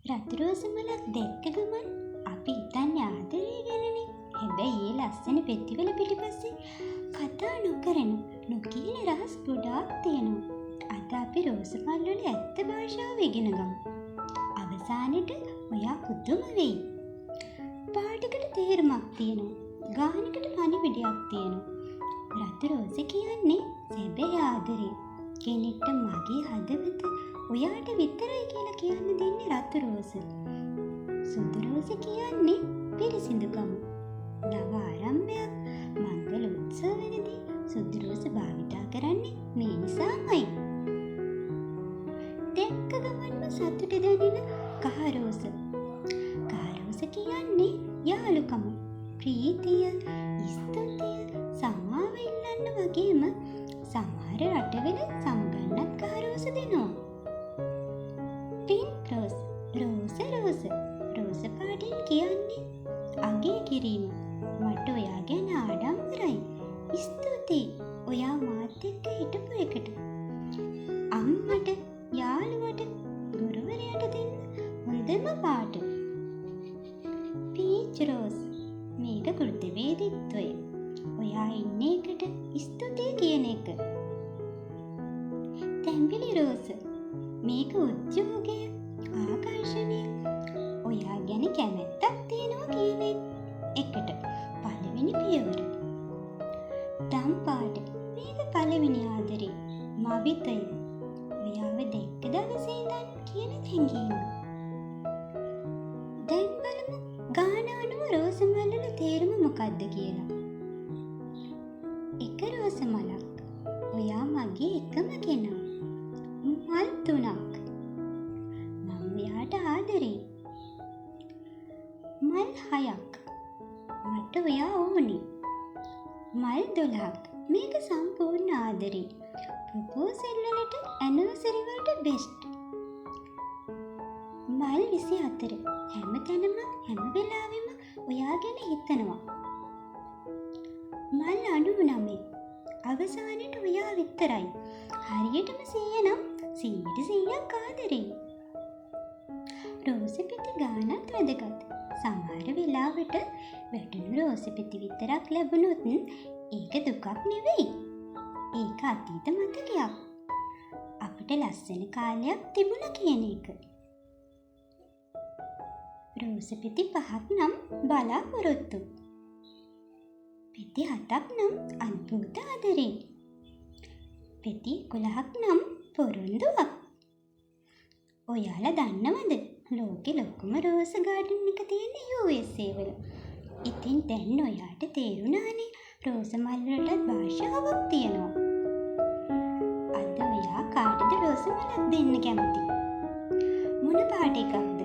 රතු රෝස මලක් දැක්ක ගමන් අපි හිතන්නේ ආදරේ ගැනනේ. හැබැයි ඒ ලස්සන පෙතිවල පිටිපස්සේ කතා නොකරන නොකියන රහස් ගොඩාක් තියෙනවා. අද අපි රෝස මල් වල ඇත්ත භාෂාව ඉගෙන ගමු. අවසානෙට ඔයා පුදුම වෙයි. පාටකට තේරුමක් තියෙනවා. ගානකට පණිවිඩයක් තියෙනවා. රතු රෝස කියන්නේ සැබෑ ආදරේ. කෙනෙක්ට මගේ හදවත ඔයාට විතරයි කියලා කියන්න දෙන්නේ රතු රෝස. සුදු රෝස කියන්නේ පිරිසිදුකම. නව ආරම්භයක් මංගල උත්සවවලදී සුදු රෝස භාවිතා කරන්නේ මේ නිසාමයි. දැක්ක ගමන්ම සතුට දැනෙන කහ රෝස. කහ රෝස කියන්නේ යාළුකම, ප්‍රීතිය, ස්තුතිය, සමාව ඉල්ලන්න වගේම සමහර රටවල සමගන්නත් කහ රෝස දෙනවා. පින්ක් රෝස්, රෝස පාටින් කියන්නේ අගේ කිරීම. මට ඔයා ගැන ආඩම්බරයි. ස්තුතියි ඔයා මාත් එක්ක හිටපු එකට. අම්මට, යාළුවට, ගුරුවරයාට දෙන්න හොඳම පාට. පීච් රෝස්, මේක කෘතවේදීත්වය. ඔයා ඉන්න එකට ස්තුතියි කියන එක. තැඹිලි රෝස, මේක උද්‍යෝගය, ආකර්ෂණය, ඔයා ගැන කැමැත්තක් තියෙනවා කියන එකට පළවෙනි පියවර. දම් පාට, මේක පළවෙනි ආදරේ, මවිතය, ඔයාව දැක්ක දවසේ ඉඳන් කියන හැඟීම. දැන් බලමු ගාන අනුව රෝස මල් වල තේරුම මොකක්ද කියලා. එක රෝස මලක්, ඔයා මගේ එකම කෙනා. මල් 3ක්, මම ඔයාට ආදරේ. මල් 6ක්, මට ඔයා ඕනේ. මල් 12ක්, මේක සම්පූර්ණ ආදරේ. ප්‍රොපෝසල් වලට, ඇනිවර්සරි වලට බෙස්ට්. මල් 24, හැමතැනම හැම වෙලාවෙම ඔයා ගැන හිතනවා. මල් 99, අවසානෙට ඔයා විතරයි. හරියටම 100 නම් 100% ආදරේ. රෝස පෙති ගානත් වැදගත්. සමහර වෙලාවට වැටුණු රෝස පෙති විතරක් ලැබුණොත් ඒක දුකක් නෙවෙයි. ඒක අතීත මතකයක්. අපිට ලස්සන කාලයක් තිබුණා කියන එක. රෝස පෙති 5ක් නම් බලාපොරොත්තු. පෙති 7ක් නම් අద్භූත ආදරේ. පෙති 11ක් නම් පොරොන්දුවක්. ඔයාලා දන්නවද ලෝකෙ ලොකුම රෝස ගාඩන් එක තියෙන්නේ USA වල. ඉතින් දැන් ඔයාට තේරුණානේ රෝස මල් වලට භාෂාවක් තියෙනවා. අද ඔයා කාටද රෝස මලක් දෙන්න කැමති? මොන පාට එකක්ද?